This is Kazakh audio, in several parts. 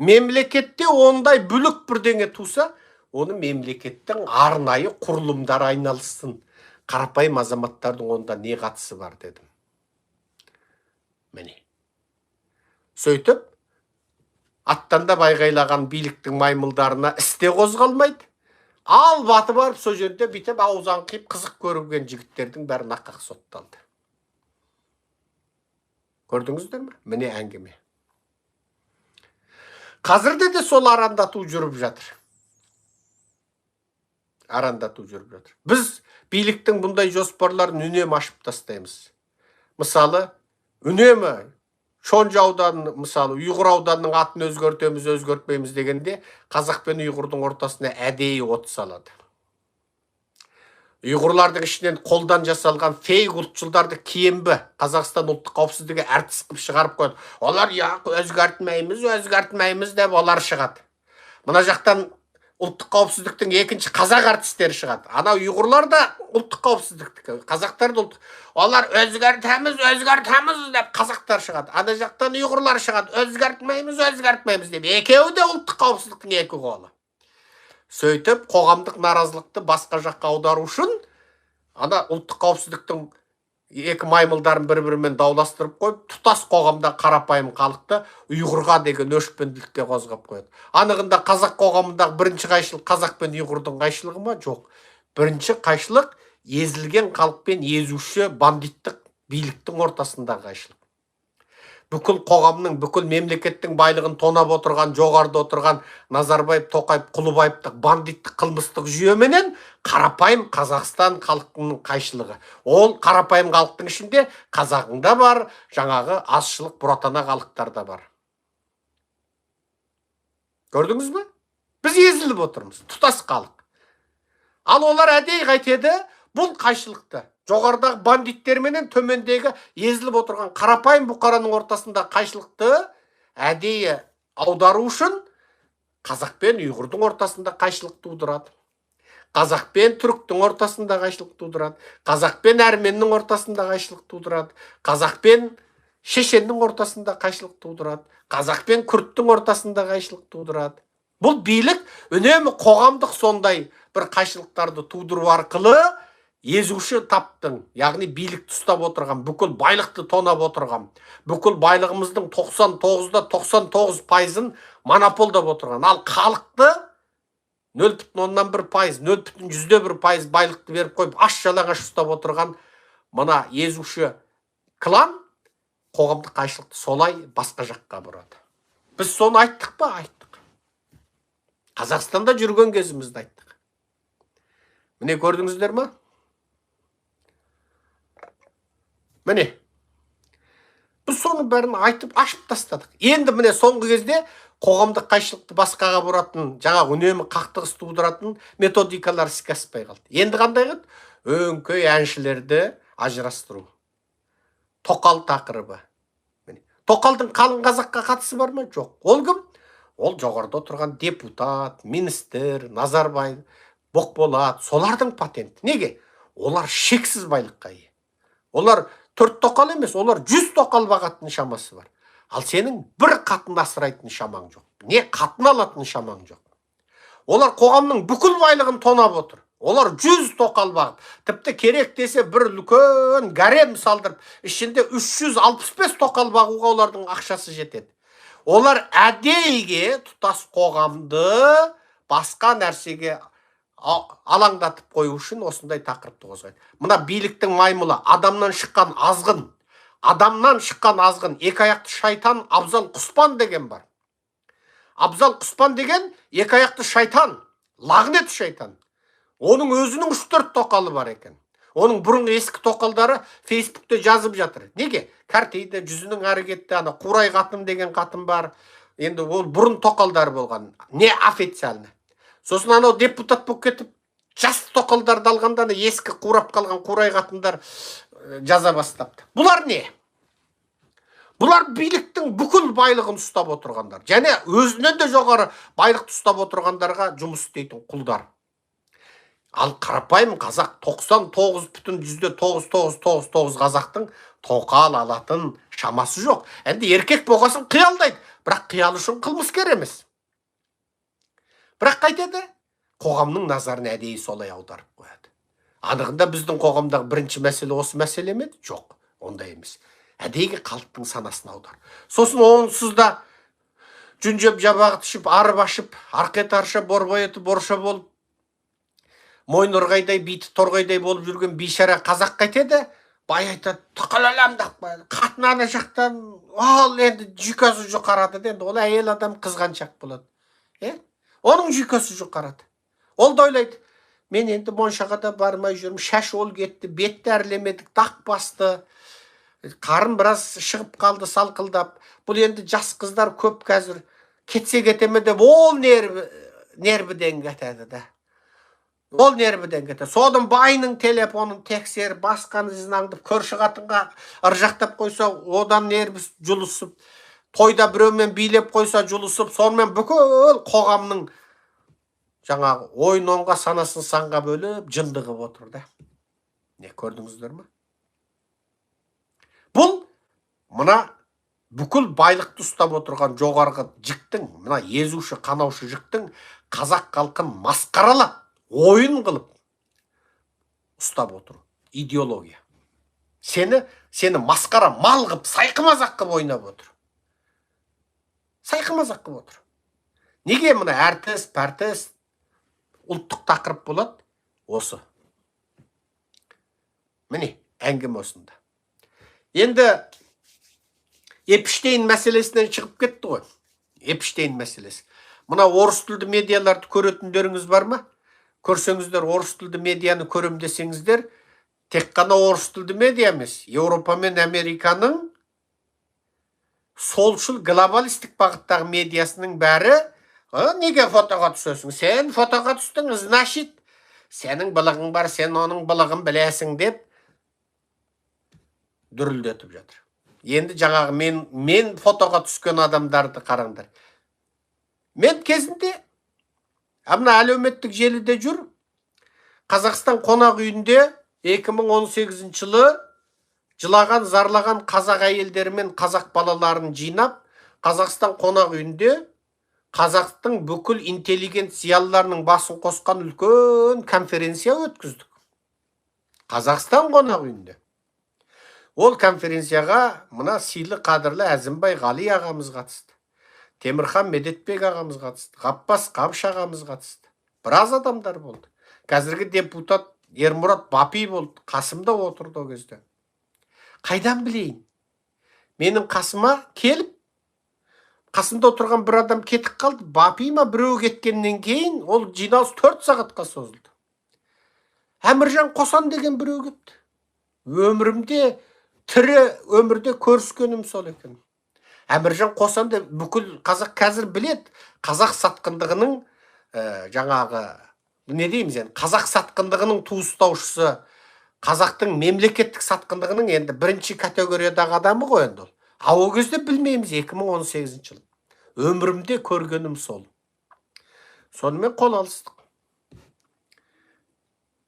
Мемлекетте ондай бүлік бірдеңе туса, оны мемлекеттің арнайы құрылымдары айналыссын. Қарапайым азаматтардың онда не қатысы бар дедім. Міне. Сөйтіп, аттандап айғайлаған биліктің маймылдарына істе қозғалмайды. Ал баты барып сол жерде бүйтіп аузан қиып қызық көрген жігіттердің бәрі нақақ сотталды. Көрдіңіздер ме? Міне әңгіме. Қазірде де сол арандату жүріп жатыр. Арандату жүріп жатыр. Біз биліктің бұндай жоспарларын үнемі ашып тастаймыз. Мысалы, үнемі Шонжа ауданы, мысалы, Ұйғыр ауданының атын өзгертеміз, өзгертпейміз дегенде, қазақ пен ұйғырдың ортасына әдейі от салады. Ұйғырлардың ішінен қолдан жасалған фейк ұлтшылдарды киімбі Қазақстан ұлттық қауіпсіздігі әртіс қылып шығарып қойды. Олар өзгертмейміз деп олар шығады. Мына жақтан ұлттық қауіпсіздіктің екінші қазақ әртістері шығады. Ана ұйғырлар да ұлттық қауіпсіздіктікі, қазақтар да олар өзгертеміз деп қазақтар шығады. Ана жақтан ұйғырлар шығады, өзгертмейміз деп. Екеуі де ұлттық қауіпсіздіктің екі қолы. Сөйтіп, қоғамдық наразылықты басқа жаққа аудару үшін, ана ұлттық қауіпсіздіктің екі маймылдарын бір-бірімен дауластырып қойып, тұтас қоғамда қарапайым халықты ұйғырға деген өшпенділікке қозғап қояды. Анығында қазақ қоғамындағы бірінші қайшылық қазақ пен ұйғырдың қайшылығы ма? Жоқ. Бірінші қайшылық езілген халық пен езуші бандиттік биліктің ортасындағы қайшылық. Бүкіл қоғамның, бүкіл мемлекеттің байлығын тонап отырған, жоғарыда отырған Назарбаев, Тоқаев, Құлыбаевтық бандиттік қылмыстық жүйеменен қарапайым Қазақстан халқының қайшылығы. Ол қарапайым халықтың ішінде қазағында бар, жаңағы азшылық бұратана халықтар да бар. Көрдіңіз бе? Біз езіліп отырмыз, тұтас халық. Ал олар әдейі қайтеді, бұл қайшылықты. Жоғарыдағы бандиттерменен төмендегі езіліп отырған қарапайым бұқараның ортасында қайшылықты әдейі аудару үшін қазақ пен ұйғырдың ортасында қайшылық тудырады. Қазақ пен түріктің ортасында қайшылық тудырады. Қазақ пен әрменнің ортасында қайшылық тудырады. Қазақ пен шешеннің ортасында қайшылық тудырады. Қазақ пен күрттің ортасында қайшылық тудырады. Бұл билік үнемі қоғамдық сондай бір қайшылықтарды тудыру арқылы езуші таптың, яғни билікті ұстап отырған, бүкіл байлықты тонап отырған, бүкіл байлығымыздың 99% монополдап отырған. Ал халықты 0,1%, 0,1% байлықты беріп қойып, аш-жалаңаш ұстап отырған мына езуші клан қоғамдық қайшылықты солай басқа жаққа бұрады. Біз соны айттық па? Айттық. Қазақстанда жүрген кезімізді айттық. Міне көрдіңіздер ма? Міне, біз соның бәрін айтып, ашып тастадық. Енді міне соңғы кезде қоғамдық қайшылықты басқаға бұратын, жаңа үнемі қақтығыс тудыратын методикалар іске аспай қалды. Енді қандай қылды? Өңкей әншілерді ажырастыру. Тоқал тақырыбы. Тоқалдың қалың қазаққа қатысы бар ма? Жоқ. Ол кім? Ол жоғарыда отырған депутат, министр, Назарбаев, Боқболат, солардың патенті. Неге? Олар шексіз байлыққа ие. Олар 4 тоқал емес, олар 100 тоқал бағатын шамасы бар. Ал сенің бір қатын асырайтын шамаң жоқ. Не қатын алатын шамаң жоқ. Олар қоғамның бүкіл байлығын тонап отыр. Олар 100 тоқал бағып, тіпті керек десе бір үлкен гарем салдырып, ішінде 365 тоқал бағуға олардың ақшасы жетеді. Олар әдейіге тұтас қоғамды басқа нәрсеге алаңдатып қою үшін осындай тақырыпты қозғайды. Мына биліктің маймылы, адамнан шыққан азғын, екі аяқты шайтан Абзал Құспан деген бар. Абзал Құспан деген екі аяқты шайтан, лағнет шайтан. Оның өзінің 3-4 тоқалы бар екен. Оның бұрынғы ескі тоқалдары Фейсбукте жазып жатыр. Неге? Кәртейді, жүзінің әрі кетті, ана Қурай қатын деген қатын бар. Енді ол бұрын тоқалдар болған, не официально. Сосын анау депутат болып кетіп, жас тоқалдарды алғанда ескі қурап қалған Қурай қатындар жаза бастапты. Бұлар не? Бұлар биліктің бүкіл байлығын ұстап отырғандар. Және өзінен де жоғары байлықты ұстап отырғандарға жұмыс істейтін құлдар. Ал қарапайым қазақ 99,99999 қазақтың тоқал алатын шамасы жоқ. Әнді еркек болғасын қиялдайды. бірақ қиялы үшін қылмыскер емес. Бірақ қайтеді, қоғамның назарын әдейі солай аударып қояды. Анығында біздің қоғамдағы бірінші мәселе осы мәселе ме? Жоқ, ондай емес. Әдейі халықтың санасын аудар. Сосын онсыз да жүнжеп жабағыт ішіп, арып ашып, арқетарша, борбайыты борша болып, мойын ұрғайдай, биті торғайдай болып жүрген бейшара қазақ қайтеді, бай айтады, тұқылаламдақ, қатын ана жақтан, ол енді жүйкесі жұқарады, енді ол әйел адам қызғаншақ болады. Оның жүйкесі жұқарады. Ол да ойлайды, мен енді моншаға да бармай жүрмін, шаш ол кетті, бетті әрлемедік, дақ басты, қарын біраз шығып қалды салқылдап, бұл енді жас қыздар көп қазір, кетсе кетеме деп, ол нервіден кетеді да. Ол нервіден кетеді. Содан байының телефонын тексер, басқан ізін аңдып, көрші қатынға ыржақтап қойса, одан нерві жұлысып, тойда біреумен билеп қойса жұлысып, сонымен бүкіл қоғамның жаңағы ойын-оңға санасын санға бөліп, жындығып отыр да. Не көрдіңіздер ме? Бұл мына бүкіл байлықты ұстап отырған жоғарғы жіктің, мына езуші, қанаушы жіктің қазақ халқын масқаралап, ойын қылып ұстап отыр. Идеология. Сені масқара мал қып, сайқымазақ қып ойнап отыр. Сайқымазақ қып отыр. Неге мына әртіс, пәртіс, ұлттық тақырып болады? Осы. Міне, әңгіме осында. Енді Эпштейн мәселесінен шығып кетті ғой. Эпштейн мәселесі. Мына орыс тілді медиаларды көретіндеріңіз бар ма? Көрсеңіздер, орыс тілді медианы көрем десеңіздер, тек қана орыс тілді медиа емес, Еуропа мен Американың солшыл глобалистік бағыттағы медиасының бәрі, неге фотоға түсесің? Сен фотоға түстің, значит, сенің былығың бар, сен оның былығын білесің деп дүрілдетіп жатыр. Енді жаңағы мен фотоға түскен адамдарды қараңдар. Мен кезінде мына әлеуметтік желіде жүр, Қазақстан қонақ үйінде 2018 жылы жылаған, зарлаған қазақ әйелдері мен қазақ балаларын жинап, Қазақстан қонақ үйінде қазақтың бүкіл интеллигент зиялыларының басын қосқан үлкен конференция өткіздік. Қазақстан қонақ үйінде. Ол конференцияға мына сыйлы қадірлі Әзімбай Ғали ағамыз қатысты. Темірхан Медетбек ағамыз қатысты. Ғаппас Қабыш ағамыз қатысты. Біраз адамдар болды. Қазіргі депутат Ермұрат Бапи болды. Қасымда отырды о кезде. Қайдан білейін? Менің қасыма келіп, қасымда отырған бір адам кетіп қалды. Бапи ма біреу кеткеннен кейін ол жиналыс 4 сағатқа созылды. Әміржан Қосан деген біреу кетті. Өмірімде, тірі өмірде көріскенім сол екен. Әміржан Қосанды бүкіл қазақ қазір білет. Қазақ сатқындығының жаңағы, не дейміз енді, қазақ сатқындығының туыстаушысы, қазақтың мемлекеттік сатқындығының енді бірінші категориядағы адамы ғой енді ол. Ол кезде білмейміз 2018 жылы. Өмірімде көргенім сол. Сонымен қол алыстық.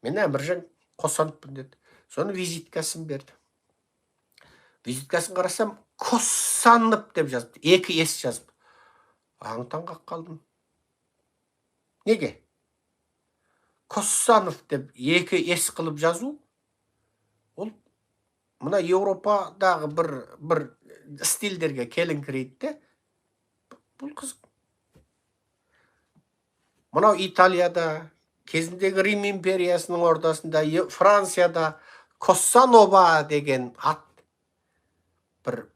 Мен Әміржан Қосановпын деді. Соны визиткасын берді. Визиткасын қарасам, Қосанов деп жазды. 2 ес жазып. Аң-таң қалдым. Неге? Қосанов деп 2 ес қылып жазу, ол мына Еуропадағы бір стильдерге келіңкірейді. Бұл қызық. Мынау Италияда, кезіндегі Рим империясының ортасында, Францияда Коссанова деген ат бір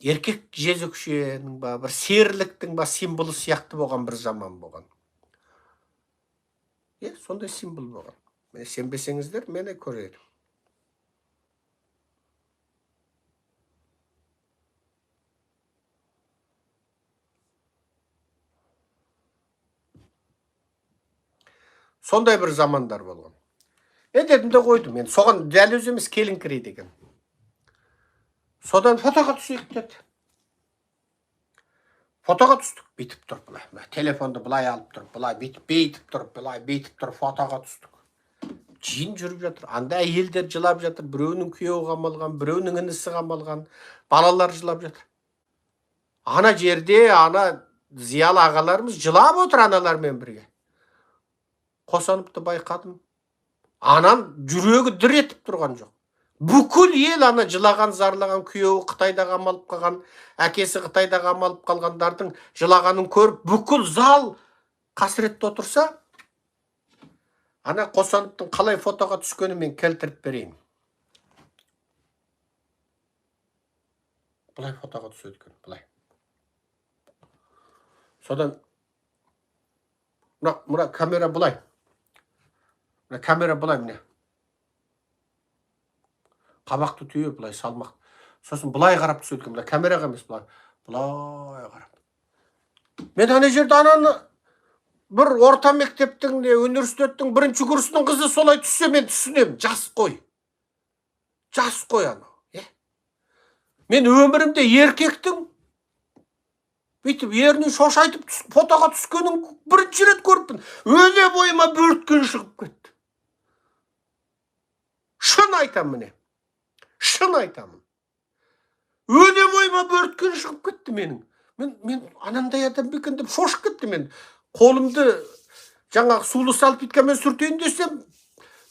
еркек жезөкшенің ба, бір серліктің ба символы сияқты болған бір заман болған. Сондай символ болған. Сенбесеңіздер, мені көреді. Сондай бір замандар болған. Дедім де қойдым. Мен соған дәл өз емес келіңкірей деген. Содан фотоға түсейік деді. Фотоға түстік, бейтіп тұрып бұлай. Телефонды бұлай алып тұрып, бұлай бейтіп тұрып, бұлай бейтіп тұрып фотоға түстік. Жиын жүріп жатыр. Анда әйелдер жылап жатыр. Біреуінің күйеуі қамалған, біреуінің інісі қамалған, балалар жылап жатыр. Ана жерде ана зиялы ағаларымыз жылап отыр аналармен бірге. Қосановты байқадым. Анан жүрегі дір етіп тұрған жоқ. Бүкіл ел ана жылаған, зарлаған, күйеуі Қытайда қамалып қалған, әкесі Қытайда қамалып қалғандардың жылағанын көріп, бүкіл зал қасіретте отырса, ана Қосановтың қалай фотоға түскенін мен келтіріп берейін. Бұлай фотоға түседі екен, бұлай. Содан мұра камера бұлай. Мұра камера бұлай міне. Қабақты түйе бұлай салмақ. Сосын бұлай қарап түседі екен, бұлай камераға емес, бұлай қарап. Мен ана жерде ананы бір орта мектептің, университеттің бірінші курсының қызы солай түссе мен түсінемін. Жас қой. Жас қой ана. Мен өмірімде еркектің бүйтіп ерінен шошайтып фотоға түскенін бірінші рет көріппін. Өне бойыма бөрткен шығып кетті. Шын айтам міне. Шын айтамын. Өне бойыма бөрткен шығып кетті менің. Мен анандай адам бекен деп шошып кетті мен. Қолымды жаңағы сулы салфеткамен сүртейін десем,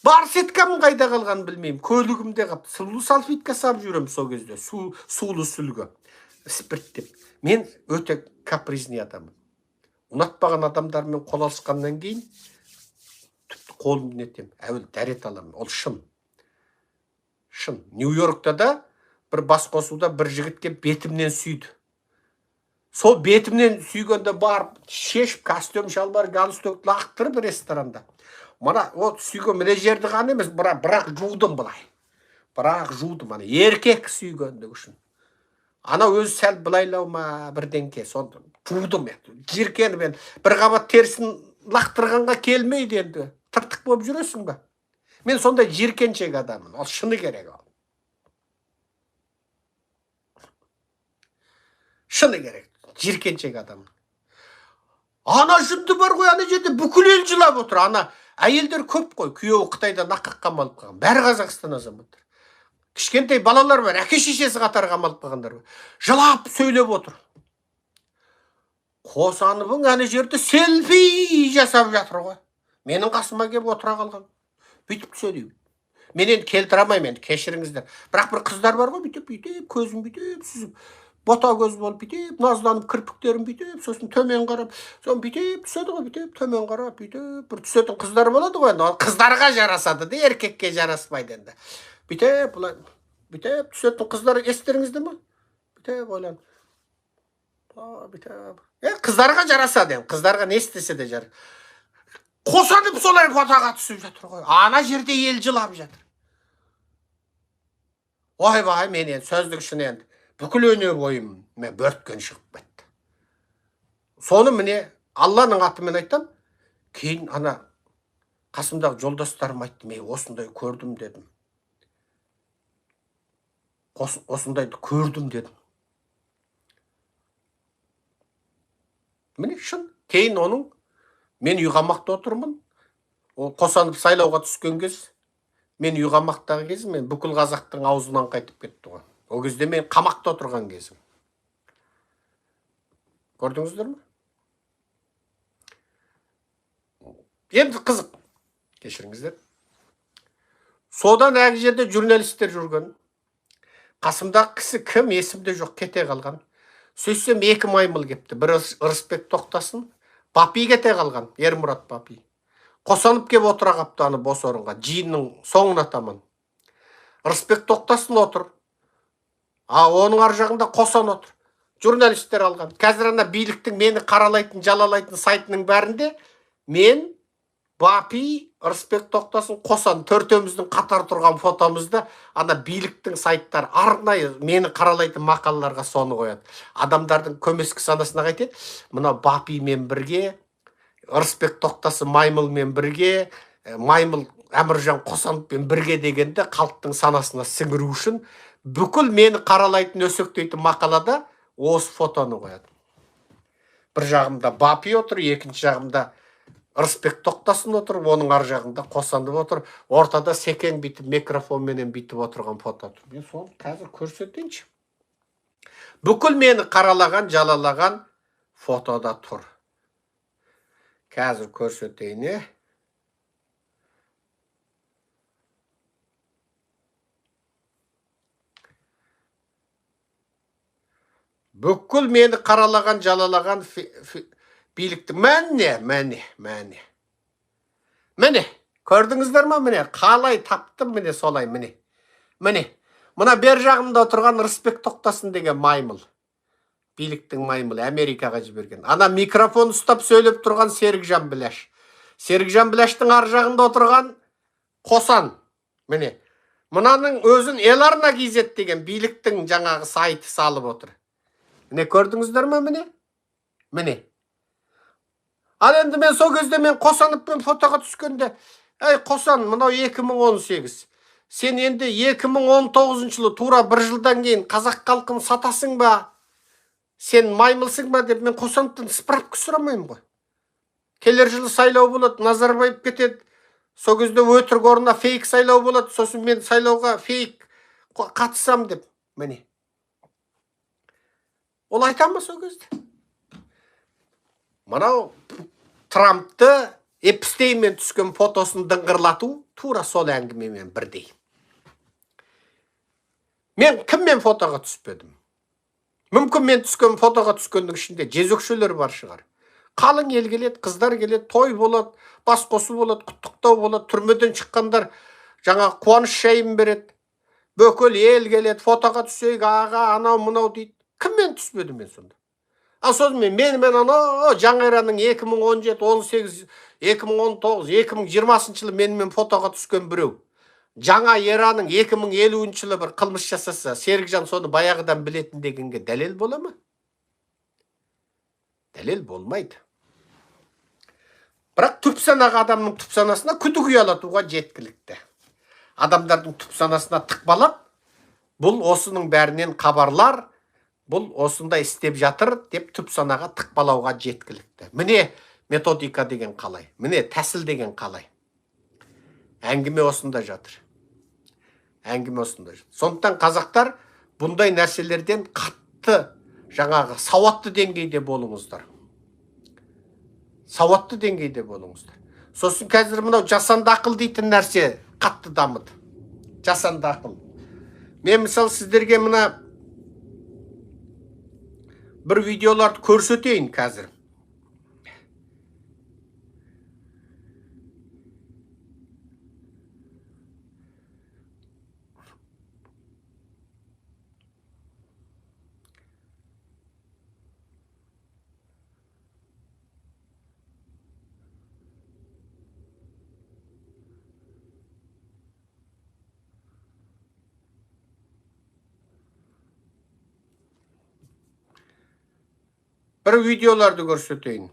бар сеткамын қайда қалғанын білмеймін. Көлігімде қап. Сулы салфетка салып жүрем сол кезде. Сулы сүлгі. Спирт деп. Мен өте капризный адаммын. Ұнатпаған адамдармен қол алысқаннан кейін тіпті қолымды нетем. Әуел дәрет аламын. Ол шын. Шын. Нью-Йоркта да бір бас қосуда бір жігітке бетімнен сүйді. Сол бетімнен сүйгенде барып, шешіп, костюм шалбар, галстук лақтырып ресторанда. Мана о сүйген міне жерді ғана емес, бірақ жудым былай. Бірақ жудым, ана еркек сүйгенді үшін. Ана өзі сәл былайлау ма бірденке, сонда жудым еді. Жиркені мен бір қабат терісін лақтырғанға келмейді енді. Тыртық болып жүресің ба? Мен сонда жиркеншек адаммын, ол шыны керек ол. Шыны керек, жиркеншек адаммын. Ана жүнді бар ғой, ана жерде бүкіл ел жылап отыр. Ана әйелдер көп қой, күйеуі Қытайда нақақ қамалып қалған. Бәрі Қазақстан азаматтар. Кішкентай балалар бар, әке шешесі қатар қамалып қалғандар бар. Жылап сөйлеп отыр. Қосановың ана жерде селфи жасап жатыр ғой. Менің қасыма келіп отыра қалған. Бүйтіп сөйлеймін. Мен енді келтіре алмаймын, кешіріңіздер. Бірақ бір қыздар бар ғой, бүйтіп, көзін бүйтіп сүзіп, бота көз болып бүйтіп, назланып кірпіктерін бүйтіп, сосын төмен қарап, сосын бүйтіп түседі ғой, бүйтіп, төмен қарап, бүйтіп, бір түсетін қыздар болады ғой енді. Қыздарға жарасады да, еркекке жараспайды енді. Бүйтіп, бұлай, бүйтіп түсетін қыздар естеріңізде ме? Бүйтіп ойлан. Бүйтіп. Қыздарға жарасады енді, қыздарға не істесе де жарасады. Қосанып солай фотоға түсіп жатыр ғой. Ана жерде ел жылап жатыр. Ойбай, мен енді сөздік үшін енді бүкіл өне бойым мен бөрткен шығып кетті. Соны міне Алланың атымен айтам. Кейін ана қасымдағы жолдастарым айтты, мен осындай көрдім дедім. Осындайды көрдім дедім. Міне шын. Кейін оның мен үйғамақта отырмын. Ол Қосанов сайлауға түскен кез, мен үйғамақтағы кезім, мен бүкіл қазақтың аузынан қайтып кетті ғой. О кезде мен қамақта отырған кезім. Көрдіңіздер ме? Енді қызық. Кешіріңіздер. Содан әр жерде журналистер жүрген. Қасымдағы кісі кім есімде жоқ, кете қалған. Сөйсем екі маймыл кепті. Бір Ырысбек Тоқтасын, Бапи кете қалған, Ермұрат Бапи. Қосанып кеп отыра қапты аны бос орынға, жиынның соңына таман. Ырысбек Тоқтасын отыр. Оның ар жағында Қосан отыр. Журналистер алған. Қазір ана биліктің мені қаралайтын, жалалайтын сайтының бәрінде мен, Бапи, Ырысбек Тоқтасын, Қосан төртеуміздің қатар тұрған фотомызды ана биліктің сайттар арнайы мені қаралайтын мақалаларға соны қояды. Адамдардың көмескі санасына қайтеді. Мына Бапимен бірге, Ырысбек Тоқтасын Маймылмен бірге, Маймыл Әміржан Қосановпен бірге дегенде халықтың санасына сіңіру үшін бүкіл мені қаралайтын өсектейтін мақалада осы фотоны қояды. Бір жағымда Бапи отыр, екінші жағымда Ырысбек Тоқтасын отыр, оның ар жағында Қосанов отыр, ортада секең бүйтіп микрофонменен бүйтіп отырған фото тұр. Мен соны қазір көрсетейінші. Бүкіл мені қаралаған, жалалаған фотода тұр. Қазір көрсетейін. Бүкіл мені қаралаған, жалалаған билікті. Мәне. Көрдіңіздер ма? Міне, қалай таптым, міне солай, міне. Мына бер жағымда отырған Рысбек Тоқтасын деген маймыл. Биліктің маймылы, Америкаға жіберген. Ана микрофон ұстап сөйлеп тұрған Серікжан Біләш. Серікжан Біләштің ар жағында отырған Қосан. Міне, мұнаның өзін Еларна KZ деген биліктің жаңағы сайты салып отыр. Міне, көрдіңіздер ма? Міне. Ал енді мен сол кезде мен Қосановпен фотоға түскенде, ей Қосан, мынау 2018. Сен енді 2019 жылы тура бір жылдан кейін қазақ халқын сатасың ба? Сен маймылсың ба деп мен Қосановтан справка сұрамаймын ғой. Келер жылы сайлау болады, Назарбаев кетеді. Сол кезде өтірік орнына фейк сайлау болады, сосын мен сайлауға фейк қатысам деп. Міне. Ол айтам ба сол кезде? Мынау Трампты Эпстейнмен түскен фотосын дыңғырлату тура сол әңгімемен бірдей. Мен кіммен фотоға түспедім? Мүмкін мен түскен фотоға түскендің ішінде жезөкшелер бар шығар. Қалың ел келеді, қыздар келеді, той болады, бас қосу болады, құттықтау болады, түрмеден шыққандар жаңа қуаныш шайын береді. Бөкіл ел келеді, фотоға түсейік, аға, анау, мынау дейді. Кіммен түспедім мен сонда? Ал сосын мен анау Жаңайранның 2017, 18, 2019, 2020 жылы менімен фотоға түскен біреу. Жаңа ераның 2050 жылы бір қылмыс жасаса, Серікжан соны баяғыдан білетін дегенге дәлел бола ма? Дәлел болмайды. Бірақ түпсанаға адамның түпсанасына күдік ұялатуға жеткілікті. Адамдардың түпсанасына тықпалап, бұл осының бәрінен хабарлар, бұл осында істеп жатыр деп түпсанаға тықпалауға жеткілікті. Міне методика деген қалай, міне тәсіл деген қалай. Әңгіме осында жатыр. Сондықтан қазақтар бұндай нәрселерден қатты, жаңағы сауатты деңгейде болыңыздар. Сосын қазір мынау жасанды ақыл дейтін нәрсе қатты дамыды. Жасанды ақыл. Мен мысалы сіздерге мына бір видеоларды көрсетейін қазір. Bir videolarda көрсетейін.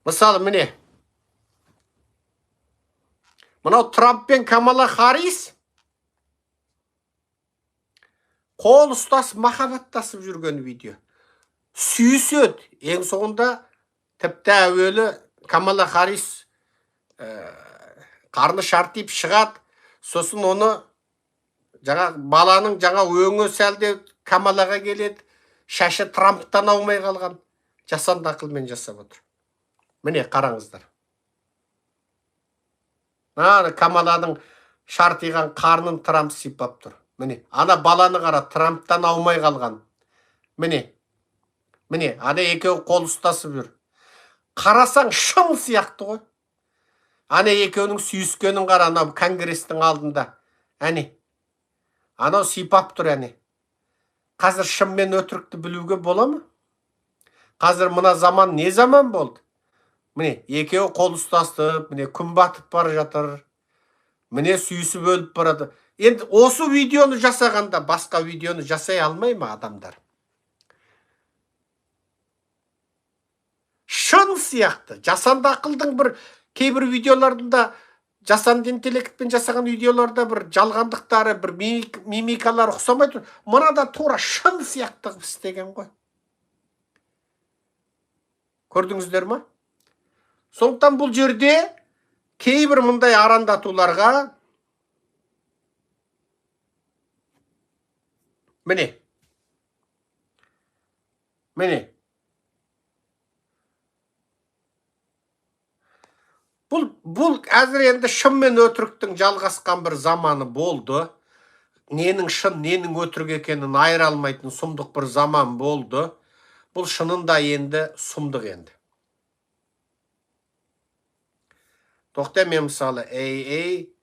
Мысалы міне. Мынау Трамп пен Камала Харрис қол ұстасып махаббаттасып жүрген видео. Сүйіседі. Ең соңында тіпті әуелі Камала Харрис қарны шартиып шығады, сосын оны баланың өңі сәлде Камалаға келеді, шашы Трамптан аумай қалған, жасанды ақылмен жасап отыр. Міне қараңыздар. Камаланың шартиған қарнын Трамп сипап тұр. Міне, ана баланы қара, Трамптан аумай қалған. Міне, ана екеуі қол ұстасып жүр. Қарасаң шым сияқты ғой. Ана екеуінің сүйіскенін қара, анау конгрестің алдында. Анау сипап тұр, Қазір шын мен өтірікті білуге бола ма? Қазір мына заман не заман болды? Міне, екеуі қол ұстасып, міне күн батып бара жатыр. Міне сүйісіп өліп барады. Енді осы видеоны жасағанда басқа видеоны жасай алмай ма адамдар? Шын сияқты. Жасанды ақылдың бір кейбір видеоларында, жасанды интеллектпен жасаған видеоларда бір жалғандықтары, бір мимикалар ұқсамай тұр. Мынада тура шын сияқты істеген ғой. Көрдіңіздер ма? Сондықтан бұл жерде кейбір мындай арандатуларға міне бұл әзір енді шын мен өтіріктің жалғасқан бір заманы болды. Ненің шын, ненің өтірік екенін айыра алмайтын сұмдық бір заман болды. Бұл шынында енді сұмдық енді. Тоқта, мен мысалы AA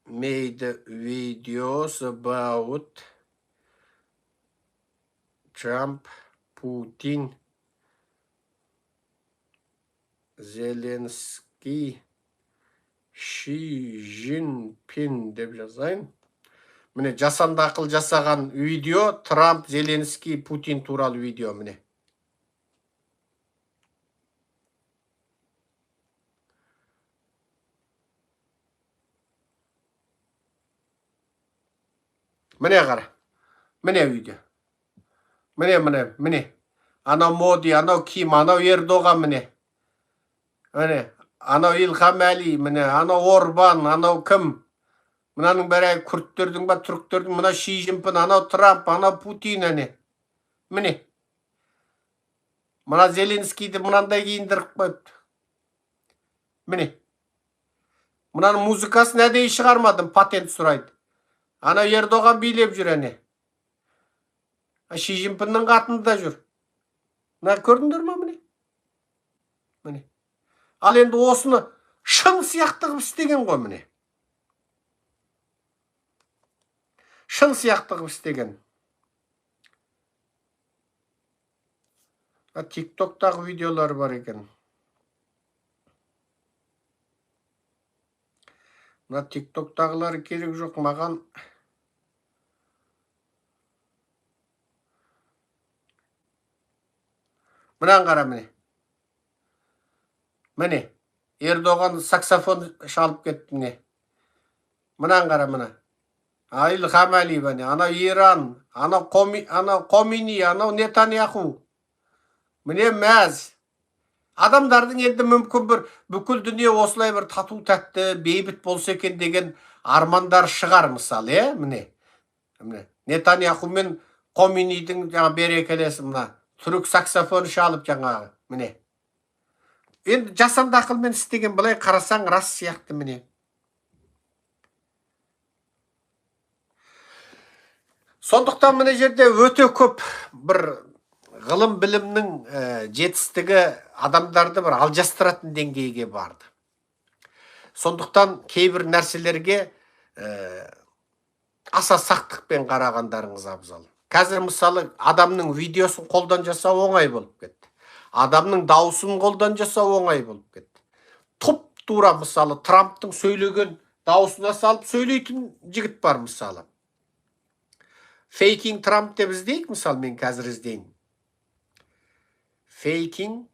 made videos about Trump, Putin, Зеленский, Ши Жинпин деп жазайын. Міне жасанды ақыл жасаған видео Трамп, Зеленский, Путин туралы видео міне. Міне қара. Міне видео. Міне. Анау Моди, анау Ким, анау Ердоған міне. Міне. Анау Илхам Әли, міне. Анау Орбан, анау кім? Мынаның бәрі күрттердің ба, түріктердің, мына Ши Жинпин, анау Трамп, анау Путин әне. Міне. Мына Зеленскийді мынандай киіндіріп қойыпты. Міне. Мынаның музыкасын әдейі шығармадым, патент сұрайды. Анау Ердоған билеп жүр әне. Ши Жинпиннің қатында жүр. Мына көрдіңдер ма міне? Міне. Ал енді осыны шын сияқты қып істеген ғой міне. Шын сияқты қып істеген. TikTok'тағы видеолар бар екен. Мына TikTok'тағылары керек жоқ маған. Мынан қара міне. Міне. Ердоған саксофон шалып кетті міне. Мынан қара мына. Илхам Әли міне. Анау Иран, анау Комини, анау Нетаньяху. Міне мәз. Адамдардың енді мүмкін бір бүкіл дүние осылай бір тату тәтті, бейбіт болса екен деген армандар шығар мысалы, міне. Нетаньяху мен Коминидің жаңа берекелесі мына. Түрік саксофон шалып жаңағы, міне. Енді жасанды ақылмен істеген былай қарасаң рас сияқты міне. Сондықтан міне жерде өте көп бір ғылым білімнің жетістігі адамдарды бір алжастыратын деңгейге барды. Сондықтан кейбір нәрселерге аса сақтықпен қарағандарыңыз абзал. Қазір мысалы адамның видеосын қолдан жасау оңай болып кетті. Адамның дауысын қолдан жасау оңай болып кетті. Тұп-тура мысалы Трамптың сөйлеген дауысына салып сөйлейтін жігіт бар мысалы. Faking Trump деп іздейік мысалы, мен қазір іздейін. Faking